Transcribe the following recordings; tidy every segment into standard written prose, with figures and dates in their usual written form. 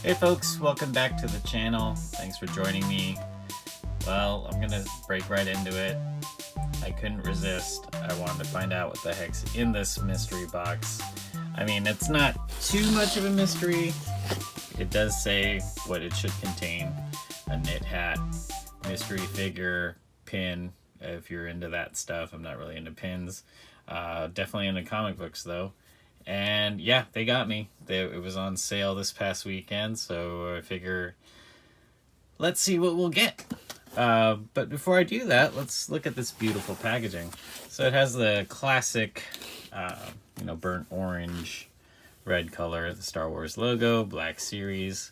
Hey folks, welcome back to the channel. Thanks for joining me. Well, I'm gonna break right into it. I couldn't resist. I wanted to find out what the heck's in this mystery box. I mean, it's not too much of a mystery. It does say what it should contain. A knit hat, mystery figure, pin, if you're into that stuff. I'm not really into pins. Definitely into comic books though. And yeah, they got me. It was on sale this past weekend, so I figure let's see what we'll get. But before I do that, let's look at this beautiful packaging. So it has the classic, burnt orange, red color, the Star Wars logo, Black Series.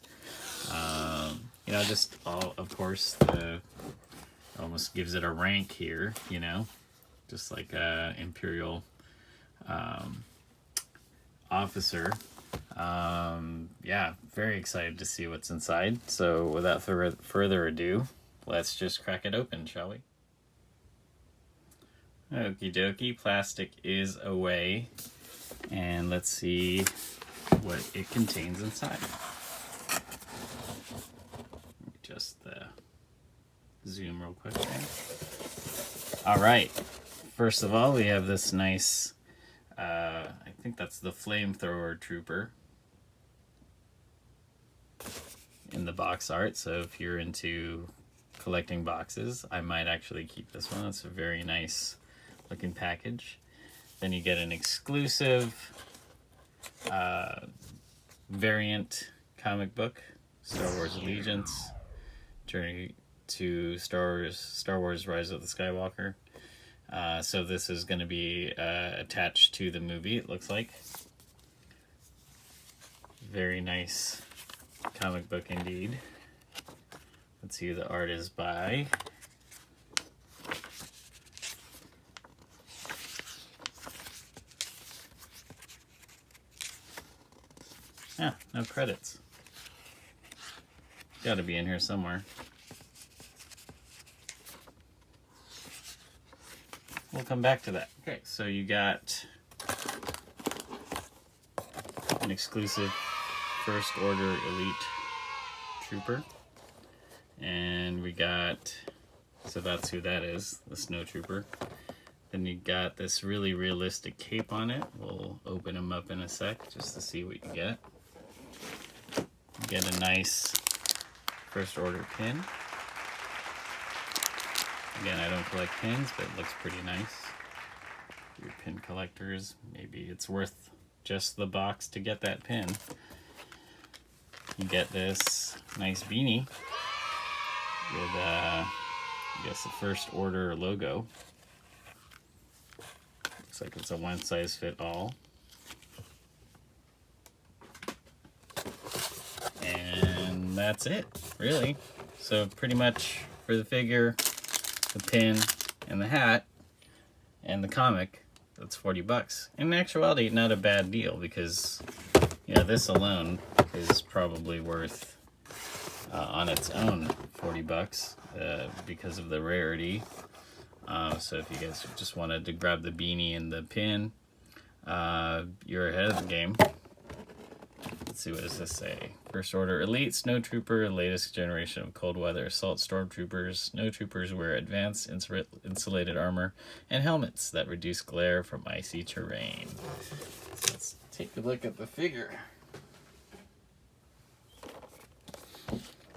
Just all, of course, almost gives it a rank here, just like a Imperial officer. Very excited to see what's inside. So without further ado, let's just crack it open, shall we? Okie dokie, plastic is away. And let's see what it contains inside. Just the zoom real quick there. All right, first of all, we have this nice, I think that's the flamethrower trooper in the box art. So if you're into collecting boxes, I might actually keep this one. It's a very nice looking package. Then you get an exclusive variant comic book, Star Wars Allegiance, Journey to Star Wars Rise of the Skywalker. So this is going to be attached to the movie, it looks like. Very nice comic book indeed. Let's see who the art is by. No credits. Got to be in here somewhere. We'll come back to that. Okay, so you got an exclusive First Order Elite Trooper. And we got, so that's who that is, the Snow Trooper. Then you got this really realistic cape on it. We'll open them up in a sec just to see what you get. You get a nice First Order pin. Again, I don't collect pins, but it looks pretty nice. For your pin collectors, maybe it's worth just the box to get that pin. You get this nice beanie with, I guess, the First Order logo. Looks like it's a one-size-fit-all. And that's it, really. So pretty much for the figure, the pin, and the hat, and the comic, that's $40. In actuality, not a bad deal, because this alone is probably worth on its own $40 because of the rarity. So if you guys just wanted to grab the beanie and the pin, you're ahead of the game. Let's see, what does this say? First Order Elite Snow Trooper, latest generation of cold weather assault stormtroopers. Snow troopers wear advanced insulated armor and helmets that reduce glare from icy terrain. So let's take a look at the figure.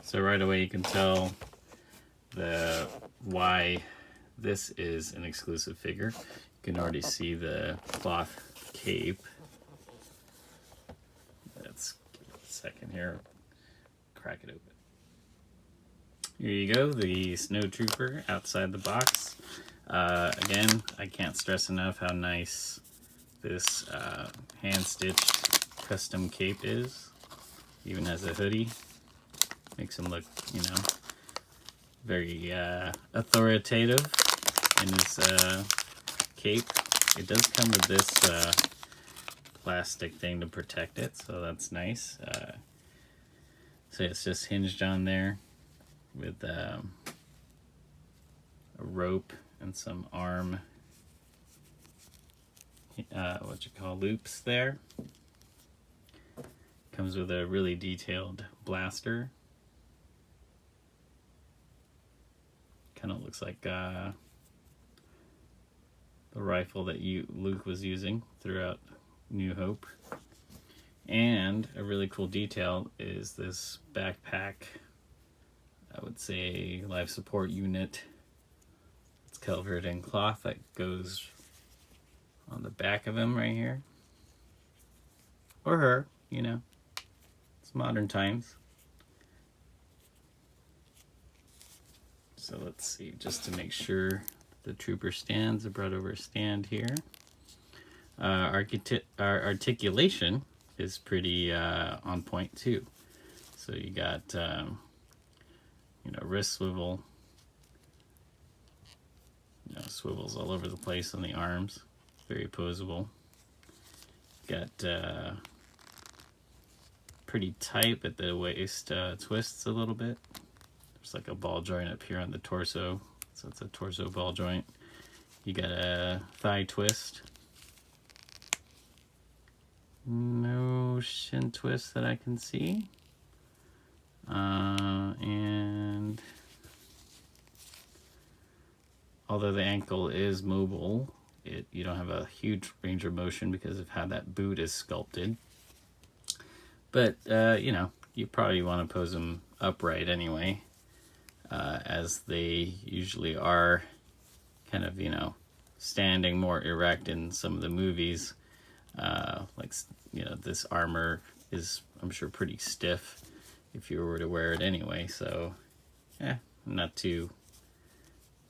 So right away you can tell why this is an exclusive figure. You can already see the cloth cape. Let's give it a second here. Crack it open. Here you go, the Snow Trooper outside the box. Again, I can't stress enough how nice this hand-stitched custom cape is. Even has a hoodie. Makes him look, very authoritative in his cape. It does come with this plastic thing to protect it, so that's nice. So it's just hinged on there with a rope and some arm loops there. comes with a really detailed blaster. Kind of looks like the rifle that Luke was using throughout New Hope. And a really cool detail is this backpack, I would say life support unit. It's covered in cloth that goes on the back of him right here. Or her, you know. It's modern times. So let's see, just to make sure the trooper stands, I brought over a stand here. Our articulation is pretty on point too. So you got, you know, wrist swivel, you know, swivels all over the place on the arms, very posable. Got pretty tight at the waist, twists a little bit. There's like a ball joint up here on the torso, so it's a torso ball joint. You got a thigh twist. No shin twist that I can see. And although the ankle is mobile, you don't have a huge range of motion because of how that boot is sculpted. But, you know, you probably want to pose them upright anyway, as they usually are kind of, you know, standing more erect in some of the movies. Like, you know, this armor is, I'm sure, pretty stiff if you were to wear it anyway. So, I'm not too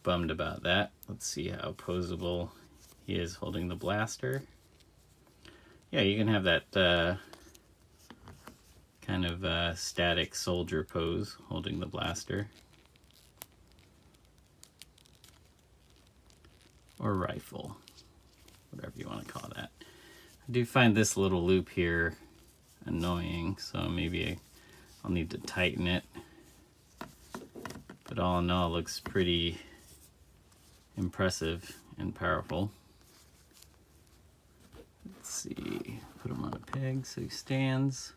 bummed about that. Let's see how posable he is holding the blaster. Yeah, you can have that kind of static soldier pose holding the blaster. Or rifle, whatever you want to call that. I do find this little loop here annoying, so maybe I'll need to tighten it. But all in all, it looks pretty impressive and powerful. Let's see, put him on a peg so he stands.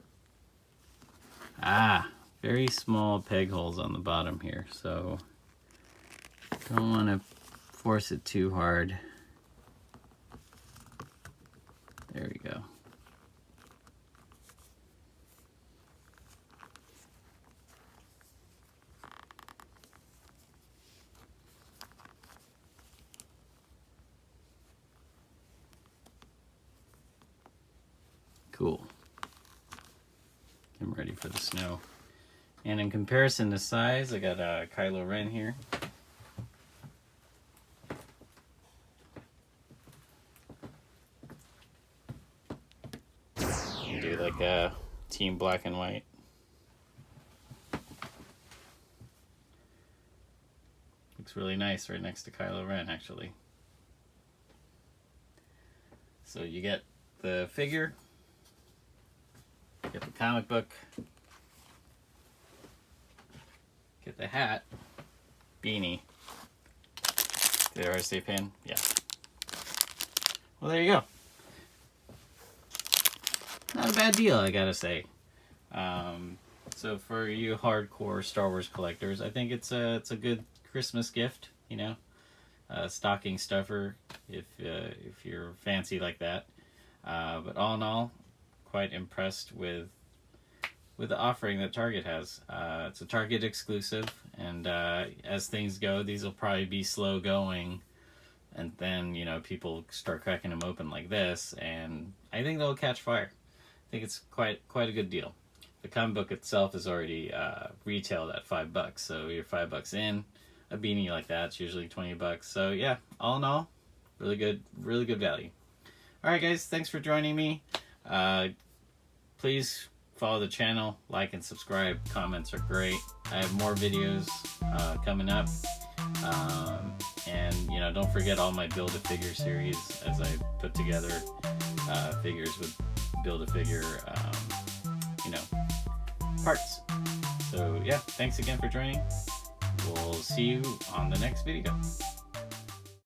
Very small peg holes on the bottom here, so don't want to force it too hard. There we go. Cool. I'm ready for the snow. And in comparison to size, I got a Kylo Ren here. Do like a team black and white. Looks really nice right next to Kylo Ren, actually. So you get the figure, get the comic book, get the hat, beanie. Did I already say pin? Yeah. Well, there you go. Not a bad deal, I gotta say. So for you hardcore Star Wars collectors, I think it's a good Christmas gift. You know, stocking stuffer if you're fancy like that. But all in all, quite impressed with the offering that Target has. It's a Target exclusive, and as things go, these will probably be slow going, and then, you know, people start cracking them open like this, and I think they'll catch fire. I think it's quite a good deal. The comic book itself is already retailed at $5, so you're $5 in. A beanie like that's usually $20. So yeah, all in all, really good value. All right, guys, thanks for joining me. Please follow the channel, like and subscribe. Comments are great. I have more videos coming up, and you know, don't forget all my Build-A-Figure series as I put together figures with Build-A-Figure, you know, parts. So yeah, thanks again for joining. We'll see you on the next video.